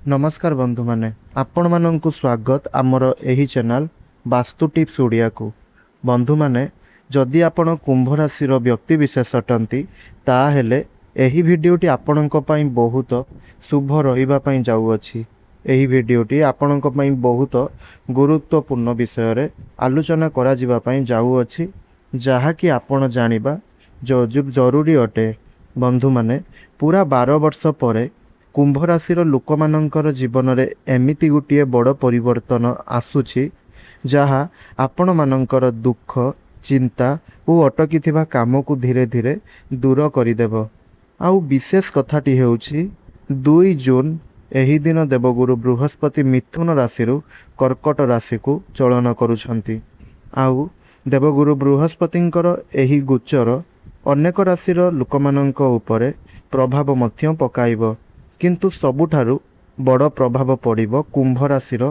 नमस्कार बंधु माने आपण माननकु स्वागत आमर एही चैनल वास्तु टिप्स ओडिया को। बंधु माने जदि आपण कुंभ राशि रो व्यक्ति विशेष अटंती ताहेले एही भिडियोटी आपणक पई बहुत शुभ रहिबा पई जाउअछि। एही भिडियोटी आपणक पई बहुत गुरुत्वपूर्ण विषय रे आलोचना करा जिबा पई जाउअछि, जहा कि आपण जानिबा जो जरूरी अटे। बंधु माने पूरा 12 वर्ष परे कुंभ राशि लोक मानकर जीवन में एमिति गोटे बड़ परिवर्तन आसुछि, जहा आपण मानकर दुख चिंता और अटकी काम को धीरे धीरे दूर करदेव। आउ विशेष कथाटी हेउछि 2 जून एही दिन देवगुरु बृहस्पति मिथुन राशि कर्कट राशि को चलन करुछंती। आउ देवगुरु बृहस्पतिंकर एही गोचर अनेक राशि लोक मानक उपरे प्रभाव मध्य पकाइब, किंतु सबुठारु बड़ प्रभाव पड़िबो कुंभ राशिर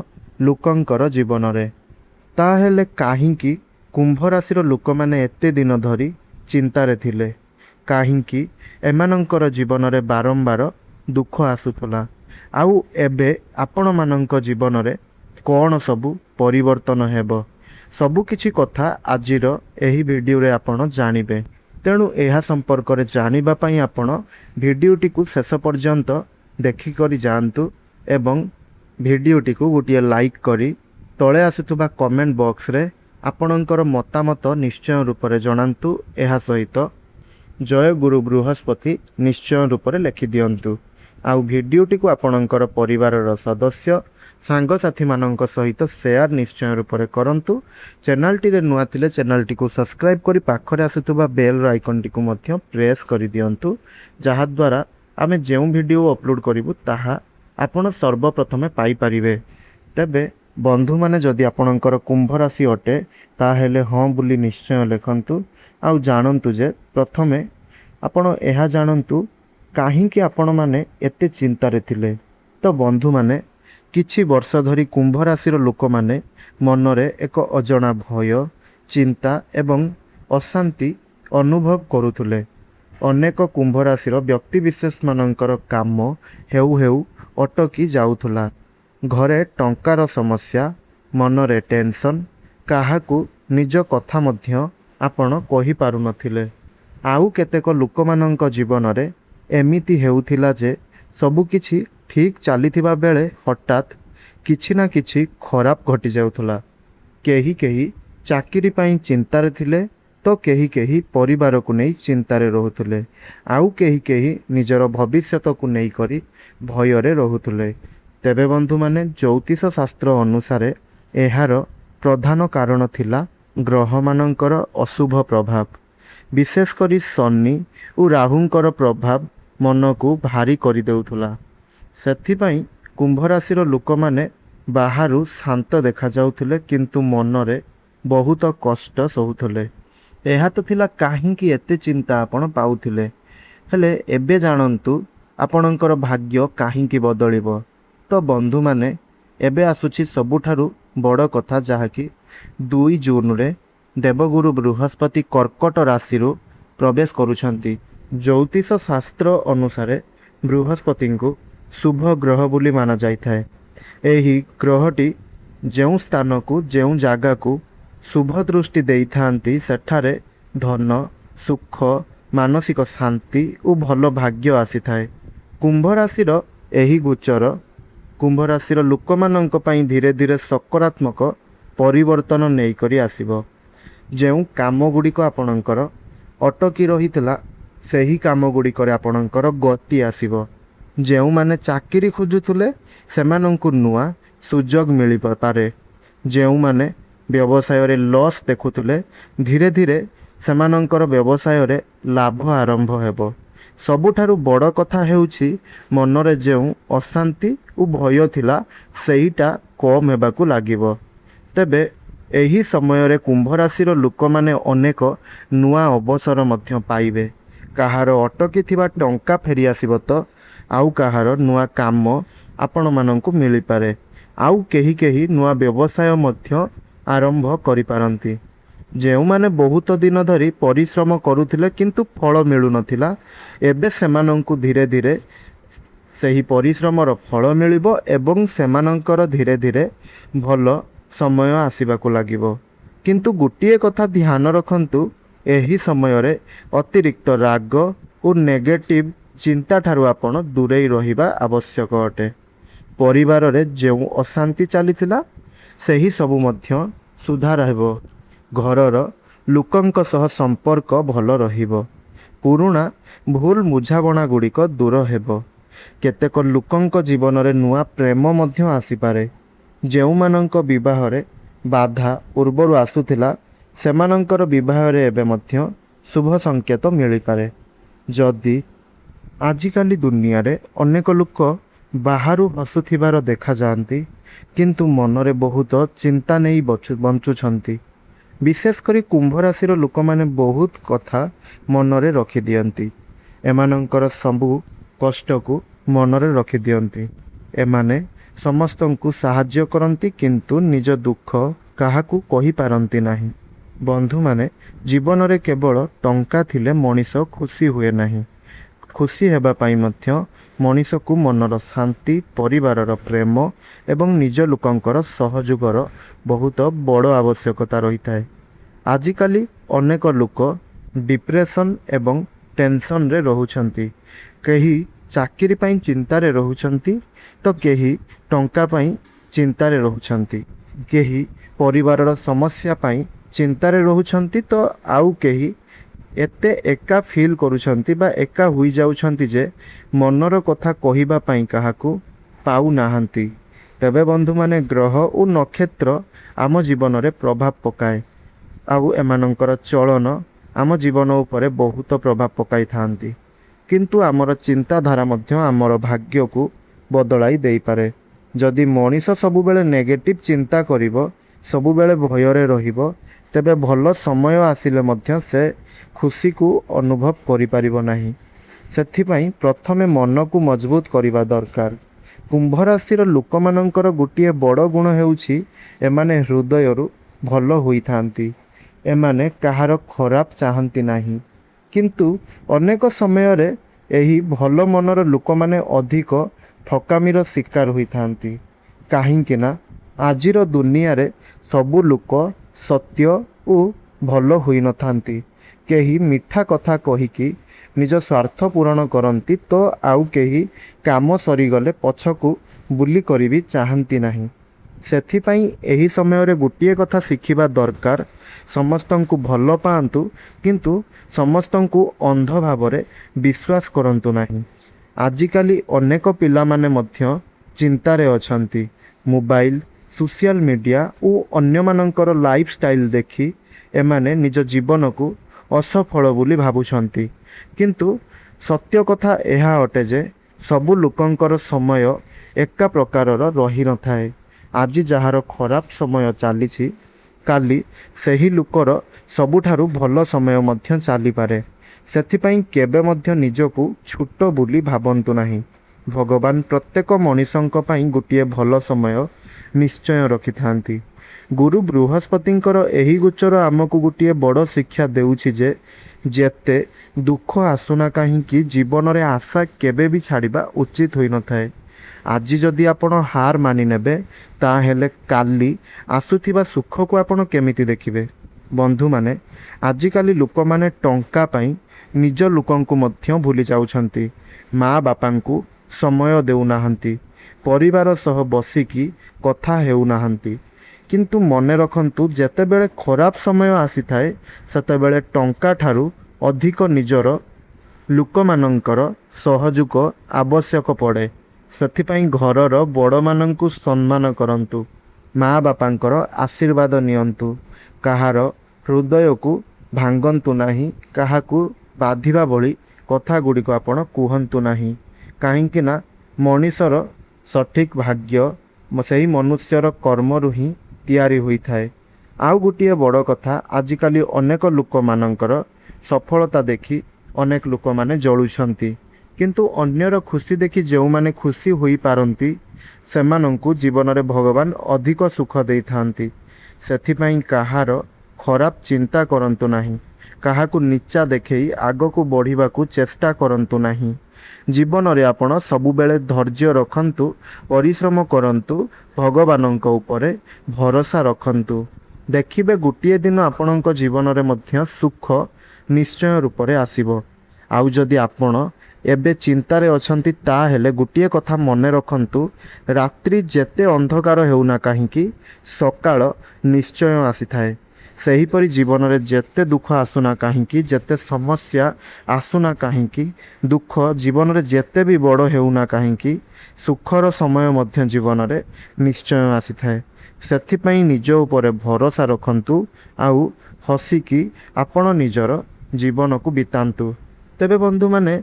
लोकंकर जीवन रे। ताहेले काहींकी कुंभ राशिर लोक माने एते दिन धरी चिंतारे थिले, काहींकी एमानंकर जीवन रे बारंबार दुख आसुथला। आउ एबे आपण मानंक जीवन रे कोन सबु परिवर्तन हेबो, सबु किछि कथा आजिर एही वीडियो रे आपण जानिबे। तेणु एहा संपर्क रे जानिबा पई आपण वीडियोटी को शेष पर्यंत देखिकरी जातु एवं भिडियोटी को गोटे लाइक करी तले आसुथुबा कमेंट बॉक्स रे आपणकर मतामत निश्चय रूप से जनातु। एहा सहित जय गुरु बृहस्पति निश्चय रूप से लिखि दियंतु। आउ भिडियोटी को आपणकर परिवार सदस्य सांगसाथी मानक सहित शेयर निश्चय रूप से करंतु। चैनलटी रे नुआ थिले चैनलटी को सब्सक्राइब करी पाखरे आसुथुबा बेल आइकन टी को मध्य प्रेस करि दियंतु, जहा द्वारा आमे जो वीडियो अपलोड करूँ ताहा आपण सर्वप्रथमे पाई परिबे। तेबे बंधु माने जदि आपणकर कुंभ राशि अटे ताहेले हाँ बुली निश्चय लिखंतु। आउ जानंतु जे प्रथमे आपण एहा जानंतु काहींकि आपण माने एते चिंतारे थिले। तो बंधु माने किछि वर्ष धरी कुंभ राशि लोक माने मनरे एक अजଣା भय चिंता एवं अशांति अनुभव करुथुले। अनेक कुंभ राशि व्यक्ति विशेष मानकर काम हेउ हेउ अटकी जाउथुला। घरे टंकार समस्या, मनरे टेंशन, काहाकू निज कथा मध्य आपण कहि पारु नथिले। आउ केतेक लोक मानक जीवन रे एमिति हेउथिला जे सबु किछि ठीक चलीथिबा बेले हठात किछि ना किछि खराब घटी जाउथुला। केही केही चाकरी पई चिंतारे थिले, तो केही केही परिवार को नहीं चिंतारे रहुथुले। आउ केही केही निजर भविष्यत को नहीं करी भयरे रहुथुले। तेबे बंधु माने ज्योतिष शास्त्र अनुसार एहार प्रधान कारण थिला ग्रह मानकर अशुभ प्रभाव, विशेषकर शनि और राहुंकर प्रभाव मन को भारी करि देउथुला। सेथिपई कुंभ राशि लोक माने बाहरु शांत देखा जाउथुले, किंतु मनरे बहुत कष्ट सहुथुले। एहा तो थिला काहींकि एते चिंता आपण पाउथिले। हेले एबे जानंतु आपणकर भाग्य काहींकि बदलिबो। तो बंधु माने एबे आसुछि सबुठारु बड़ कथा, जहा कि 2 जून रे देवगुरु बृहस्पति कर्कट राशि प्रवेश करुछंती। ज्योतिष शास्त्र अनुसार बृहस्पति को शुभ ग्रह बोली माना जाइथाय। एही ग्रहटी जेउ स्थान को जेउ जागा को शुभ दृष्टि देई थांती, सेठारे धन सुख मानसिक शांति और भल भाग्य आसी थाए। कुंभ राशि एही गोचर कुंभ राशि लोक मानक पई धीरे धीरे सकारात्मक परिवर्तन नहीं करी आसीबो। जेउ काम गुड़िक आपणकर अटकी रहितला सेही काम गुड़िक आपणकर गति आसीबो। जेउ माने चाकरी खोजुथुले सेमानंकु नुआ सुजोग मिली पारे। जेउ माने व्यवसाय रे लॉस देखुथुले धीरे धीरे सेमानंकर व्यवसाय रे लाभ आरंभ हेबो। सबुठारु बड़ कथा हेउछि मनरे जेउ अशांति उ भय थिला सेहीटा कम हेबाकू लागिबो। तेबे एही समय रे कुंभ राशि लोक माने अनेक नुआ अवसर मध्य पाइबे। काहार अटकी थिबा टंका फेरी आसीबो, तो आउ काहार नुआ काम आपण मानंकू मिली पारे। आउ केही केही नुआ व्यवसाय मध्य आरंभ करि पारंती। जेउ माने बहुत दिन धरी परिश्रम करुथिले किंतु फल मिलु नथिला, एबे सेमानंकु धीरे धीरे ସେହି ପରିଶ୍ରମର ଫଳ ମିଳିବ ଏବଂ ସେମାନଙ୍କର ଧୀରେ ଧୀରେ ଭଲ ସମୟ ଆସିବାକୁ ଲାଗିବ। କିନ୍ତୁ ଗୋଟିଏ କଥା ଧ୍ୟାନ ରଖନ୍ତୁ, ଏହି ସମୟରେ ଅତିରିକ୍ତ ରାଗ ଓ ନେଗେଟିଭ୍ ଚିନ୍ତାଠାରୁ ଆପଣ ଦୂରେଇ ରହିବା ଆବଶ୍ୟକ ଅଟେ। ପରିବାରରେ ଯେଉଁ ଅଶାନ୍ତି ଚାଲିଥିଲା ସେହି ସବୁ ମଧ୍ୟ ସୁଧାର ହେବ। ଘରର ଲୋକଙ୍କ ସହ ସମ୍ପର୍କ ଭଲ ରହିବ। ପୁରୁଣା ଭୁଲ ବୁଝାମଣା ଗୁଡ଼ିକ ଦୂର ହେବ। କେତେକ ଲୋକଙ୍କ ଜୀବନରେ ନୂଆ ପ୍ରେମ ମଧ୍ୟ ଆସିପାରେ। ଯେଉଁମାନଙ୍କ ବିବାହରେ ବାଧା ପୂର୍ବରୁ ଆସୁଥିଲା ସେମାନଙ୍କର ବିବାହରେ ଏବେ ମଧ୍ୟ ଶୁଭ ସଂକେତ ମିଳିପାରେ। ଯଦି ଆଜିକାଲି ଦୁନିଆରେ ଅନେକ ଲୋକ ବାହାରୁ ହସୁଥିବାର ଦେଖାଯାଆନ୍ତି କିନ୍ତୁ ମନରେ ବହୁତ ଚିନ୍ତା ନେଇ ବଞ୍ଚୁଛନ୍ତି। ବିଶେଷ କରି କୁମ୍ଭ ରାଶିର ଲୋକମାନେ ବହୁତ କଥା ମନରେ ରଖିଦିଅନ୍ତି। ଏମାନଙ୍କର ସବୁ କଷ୍ଟକୁ ମନରେ ରଖିଦିଅନ୍ତି। ଏମାନେ ସମସ୍ତଙ୍କୁ ସାହାଯ୍ୟ କରନ୍ତି କିନ୍ତୁ ନିଜ ଦୁଃଖ କାହାକୁ କହିପାରନ୍ତି ନାହିଁ। ବନ୍ଧୁମାନେ, ଜୀବନରେ କେବଳ ଟଙ୍କା ଥିଲେ ମଣିଷ ଖୁସି ହୁଏ ନାହିଁ। ଖୁସି ହେବା ପାଇଁ ମଧ୍ୟ ମଣିଷକୁ ମନର ଶାନ୍ତି, ପରିବାରର ପ୍ରେମ ଏବଂ ନିଜ ଲୋକଙ୍କର ସହଯୋଗର ବହୁତ ବଡ଼ ଆବଶ୍ୟକତା ରହିଥାଏ। ଆଜିକାଲି ଅନେକ ଲୋକ ଡିପ୍ରେସନ୍ ଏବଂ ଟେନସନ୍ରେ ରହୁଛନ୍ତି। କେହି ଚାକିରି ପାଇଁ ଚିନ୍ତାରେ ରହୁଛନ୍ତି ତ କେହି ଟଙ୍କା ପାଇଁ ଚିନ୍ତାରେ ରହୁଛନ୍ତି। କେହି ପରିବାରର ସମସ୍ୟା ପାଇଁ ଚିନ୍ତାରେ ରହୁଛନ୍ତି ତ ଆଉ କେହି ଏତେ ଏକା ଫିଲ୍ କରୁଛନ୍ତି ବା ଏକା ହୋଇଯାଉଛନ୍ତି ଯେ ମନର କଥା କହିବା ପାଇଁ କାହାକୁ ପାଉନାହାନ୍ତି। ତେବେ ବନ୍ଧୁମାନେ, ଗ୍ରହ ଓ ନକ୍ଷତ୍ର ଆମ ଜୀବନରେ ପ୍ରଭାବ ପକାଏ ଆଉ ଏମାନଙ୍କର ଚଳନ ଆମ ଜୀବନ ଉପରେ ବହୁତ ପ୍ରଭାବ ପକାଇଥାନ୍ତି। କିନ୍ତୁ ଆମର ଚିନ୍ତାଧାରା ମଧ୍ୟ ଆମର ଭାଗ୍ୟକୁ ବଦଳାଇ ଦେଇପାରେ। ଯଦି ମଣିଷ ସବୁବେଳେ ନେଗେଟିଭ୍ ଚିନ୍ତା କରିବ, ସବୁବେଳେ ଭୟରେ ରହିବ, ତେବେ ଭଲ ସମୟ ଆସିଲେ ମଧ୍ୟ ସେ ଖୁସିକୁ ଅନୁଭବ କରିପାରିବ ନାହିଁ। ସେଥିପାଇଁ ପ୍ରଥମେ ମନକୁ ମଜବୁତ କରିବା ଦରକାର। କୁମ୍ଭ ରାଶିର ଲୋକମାନଙ୍କର ଗୋଟିଏ ବଡ଼ ଗୁଣ ହେଉଛି ଏମାନେ ହୃଦୟରୁ ଭଲ ହୋଇଥାନ୍ତି। ଏମାନେ କାହାର ଖରାପ ଚାହାନ୍ତି ନାହିଁ। କିନ୍ତୁ ଅନେକ ସମୟରେ ଏହି ଭଲ ମନର ଲୋକମାନେ ଅଧିକ ଠକାମିର ଶିକାର ହୋଇଥାନ୍ତି। କାହିଁକି ନା ଆଜିର ଦୁନିଆରେ ସବୁ ଲୋକ ସତ୍ୟ ଓ ଭଲ ହୋଇନଥାନ୍ତି। କେହି ମିଠା କଥା କହିକି ନିଜ ସ୍ୱାର୍ଥ ପୂରଣ କରନ୍ତି ତ ଆଉ କେହି କାମ ସରିଗଲେ ପଛକୁ ବୁଲି କରିବି ଚାହାନ୍ତି ନାହିଁ। ସେଥିପାଇଁ ଏହି ସମୟରେ ଗୋଟିଏ କଥା ଶିଖିବା ଦରକାର, ସମସ୍ତଙ୍କୁ ଭଲ ପାଆନ୍ତୁ କିନ୍ତୁ ସମସ୍ତଙ୍କୁ ଅନ୍ଧ ଭାବରେ ବିଶ୍ୱାସ କରନ୍ତୁ ନାହିଁ। ଆଜିକାଲି ଅନେକ ପିଲାମାନେ ମଧ୍ୟ ଚିନ୍ତାରେ ଅଛନ୍ତି। ମୋବାଇଲ, ସୋସିଆଲ ମିଡ଼ିଆ ଓ ଅନ୍ୟମାନଙ୍କର ଲାଇଫଷ୍ଟାଇଲ ଦେଖି ଏମାନେ ନିଜ ଜୀବନକୁ ଅସଫଳ ବୋଲି ଭାବୁଛନ୍ତି। କିନ୍ତୁ ସତ୍ୟ କଥା ଏହା ଅଟେ ଯେ ସବୁ ଲୋକଙ୍କର ସମୟ ଏକା ପ୍ରକାରର ରହିନଥାଏ। ଆଜି ଯାହାର ଖରାପ ସମୟ ଚାଲିଛି କାଲି ସେହି ଲୋକର ସବୁଠାରୁ ଭଲ ସମୟ ମଧ୍ୟ ଚାଲିପାରେ। ସେଥିପାଇଁ କେବେ ମଧ୍ୟ ନିଜକୁ ଛୋଟ ବୋଲି ଭାବନ୍ତୁ ନାହିଁ। ଭଗବାନ ପ୍ରତ୍ୟେକ ମଣିଷଙ୍କ ପାଇଁ ଗୋଟିଏ ଭଲ ସମୟ ନିଶ୍ଚୟ ରଖିଥାନ୍ତି। ଗୁରୁ ବୃହସ୍ପତିଙ୍କର ଏହି ଗୋଚର ଆମକୁ ଗୋଟିଏ ବଡ଼ ଶିକ୍ଷା ଦେଉଛି ଯେ ଯେତେ ଦୁଃଖ ଆସୁନା କାହିଁକି ଜୀବନରେ ଆଶା କେବେ ବି ଛାଡ଼ିବା ଉଚିତ ହୋଇନଥାଏ। ଆଜି ଯଦି ଆପଣ ହାର ମାନିନେବେ ତାହେଲେ କାଲି ଆସୁଥିବା ସୁଖକୁ ଆପଣ କେମିତି ଦେଖିବେ? ବନ୍ଧୁମାନେ, ଆଜିକାଲି ଲୋକମାନେ ଟଙ୍କା ପାଇଁ ନିଜ ଲୋକଙ୍କୁ ମଧ୍ୟ ଭୁଲି ଯାଉଛନ୍ତି। ମା ବାପାଙ୍କୁ ସମୟ ଦେଉନାହାନ୍ତି, ପରିବାର ସହ ବସିକି କଥା ହେଉନାହାନ୍ତି। କିନ୍ତୁ ମନେ ରଖନ୍ତୁ, ଯେତେବେଳେ ଖରାପ ସମୟ ଆସିଥାଏ ସେତେବେଳେ ଟଙ୍କା ଠାରୁ ଅଧିକ ନିଜର ଲୋକମାନଙ୍କର ସହଯୋଗ ଆବଶ୍ୟକ ପଡ଼େ। ସେଥିପାଇଁ ଘରର ବଡ଼ମାନଙ୍କୁ ସମ୍ମାନ କରନ୍ତୁ, ମା ବାପାଙ୍କର ଆଶୀର୍ବାଦ ନିଅନ୍ତୁ। କାହାର ହୃଦୟକୁ ଭାଙ୍ଗନ୍ତୁ ନାହିଁ, କାହାକୁ ବାଧିବା ଭଳି କଥା ଗୁଡ଼ିକ ଆପଣ କୁହନ୍ତୁ ନାହିଁ। କାହିଁକି ନା ମଣିଷର ସଠିକ୍ ଭାଗ୍ୟ ସେହି ମନୁଷ୍ୟର କର୍ମରୁ ହିଁ ତିଆରି ହୋଇଥାଏ। ଆଉ ଗୋଟିଏ ବଡ଼ କଥା, ଆଜିକାଲି ଅନେକ ଲୋକମାନଙ୍କର ସଫଳତା ଦେଖି ଅନେକ ଲୋକମାନେ ଜଳୁଛନ୍ତି। କିନ୍ତୁ ଅନ୍ୟର ଖୁସି ଦେଖି ଯେଉଁମାନେ ଖୁସି ହୋଇପାରନ୍ତି ସେମାନଙ୍କୁ ଜୀବନରେ ଭଗବାନ ଅଧିକ ସୁଖ ଦେଇଥାନ୍ତି। ସେଥିପାଇଁ କାହାର ଖରାପ ଚିନ୍ତା କରନ୍ତୁ ନାହିଁ, କାହାକୁ ନିଚା ଦେଖେଇ ଆଗକୁ ବଢ଼ିବାକୁ ଚେଷ୍ଟା କରନ୍ତୁ ନାହିଁ। ଜୀବନରେ ଆପଣ ସବୁବେଳେ ଧୈର୍ଯ୍ୟ ରଖନ୍ତୁ, ପରିଶ୍ରମ କରନ୍ତୁ, ଭଗବାନଙ୍କ ଉପରେ ଭରସା ରଖନ୍ତୁ। ଦେଖିବେ ଗୋଟିଏ ଦିନ ଆପଣଙ୍କ ଜୀବନରେ ମଧ୍ୟ ସୁଖ ନିଶ୍ଚୟ ରୂପରେ ଆସିବ। ଆଉ ଯଦି ଆପଣ ଏବେ ଚିନ୍ତାରେ ଅଛନ୍ତି ତାହେଲେ ଗୋଟିଏ କଥା ମନେ ରଖନ୍ତୁ, ରାତ୍ରି ଯେତେ ଅନ୍ଧକାର ହେଉନା କାହିଁକି ସକାଳ ନିଶ୍ଚୟ ଆସିଥାଏ। ସେହିପରି ଜୀବନରେ ଯେତେ ଦୁଃଖ ଆସୁନା କାହିଁକି, ଯେତେ ସମସ୍ୟା ଆସୁନା କାହିଁକି, ଦୁଃଖ ଜୀବନରେ ଯେତେ ବି ବଡ଼ ହେଉନା କାହିଁକି, ସୁଖର ସମୟ ମଧ୍ୟ ଜୀବନରେ ନିଶ୍ଚୟ ଆସିଥାଏ। ସେଥିପାଇଁ ନିଜ ଉପରେ ଭରସା ରଖନ୍ତୁ ଆଉ ହସିକି ଆପଣ ନିଜର ଜୀବନକୁ ବିତାନ୍ତୁ। ତେବେ ବନ୍ଧୁମାନେ,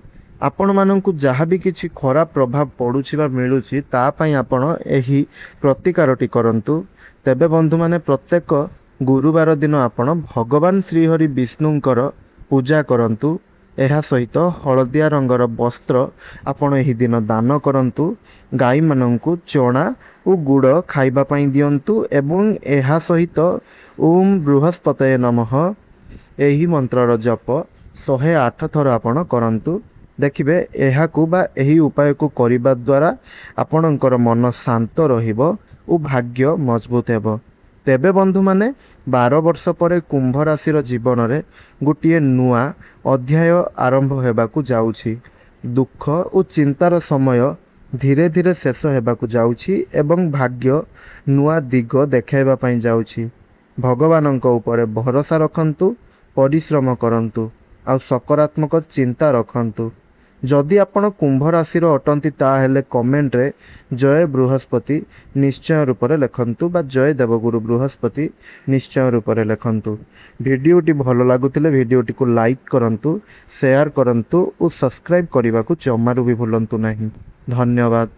ଆପଣମାନଙ୍କୁ ଯାହା ବି କିଛି ଖରାପ ପ୍ରଭାବ ପଡ଼ୁଛି ବା ମିଳୁଛି ତା ପାଇଁ ଆପଣ ଏହି ପ୍ରତିକାରଟି କରନ୍ତୁ। ତେବେ ବନ୍ଧୁମାନେ, ପ୍ରତ୍ୟେକ ଗୁରୁବାର ଦିନ ଆପଣ ଭଗବାନ ଶ୍ରୀହରି ବିଷ୍ଣୁଙ୍କର ପୂଜା କରନ୍ତୁ। ଏହା ସହିତ ହଳଦିଆ ରଙ୍ଗର ବସ୍ତ୍ର ଆପଣ ଏହି ଦିନ ଦାନ କରନ୍ତୁ। ଗାଈମାନଙ୍କୁ ଚଣା ଓ ଗୁଡ଼ ଖାଇବା ପାଇଁ ଦିଅନ୍ତୁ ଏବଂ ଏହା ସହିତ ଓମ୍ ବୃହସ୍ପତୟେ ନମଃ ଏହି ମନ୍ତ୍ରର ଜପ 108 ଥର ଆପଣ କରନ୍ତୁ। ଦେଖିବେ ଏହାକୁ ବା ଏହି ଉପାୟକୁ କରିବା ଦ୍ୱାରା ଆପଣଙ୍କର ମନ ଶାନ୍ତ ରହିବ ଓ ଭାଗ୍ୟ ମଜବୁତ ହେବ। ତେବେ ବନ୍ଧୁମାନେ, 12 ବର୍ଷ ପରେ କୁମ୍ଭ ରାଶିର ଜୀବନରେ ଗୋଟିଏ ନୂଆ ଅଧ୍ୟାୟ ଆରମ୍ଭ ହେବାକୁ ଯାଉଛି। ଦୁଃଖ ଓ ଚିନ୍ତାର ସମୟ ଧୀରେ ଧୀରେ ଶେଷ ହେବାକୁ ଯାଉଛି ଏବଂ ଭାଗ୍ୟ ନୂଆ ଦିଗ ଦେଖାଇବା ପାଇଁ ଯାଉଛି। ଭଗବାନଙ୍କ ଉପରେ ଭରସା ରଖନ୍ତୁ, ପରିଶ୍ରମ କରନ୍ତୁ ଆଉ ସକାରାତ୍ମକ ଚିନ୍ତା ରଖନ୍ତୁ। ଯଦି ଆପଣ କୁମ୍ଭ ରାଶିର ଅଟନ୍ତି ତାହେଲେ କମେଣ୍ଟରେ ଜୟ ବୃହସ୍ପତି ନିଶ୍ଚୟ ରୂପରେ ଲେଖନ୍ତୁ ବା ଜୟ ଦେବଗୁରୁ ବୃହସ୍ପତି ନିଶ୍ଚୟ ରୂପରେ ଲେଖନ୍ତୁ। ଭିଡ଼ିଓଟି ଭଲ ଲାଗୁଥିଲେ ଭିଡ଼ିଓଟିକୁ ଲାଇକ୍ କରନ୍ତୁ, ସେୟାର କରନ୍ତୁ ଓ ସବସ୍କ୍ରାଇବ୍ କରିବାକୁ ଜମାରୁ ବି ଭୁଲନ୍ତୁ ନାହିଁ। ଧନ୍ୟବାଦ।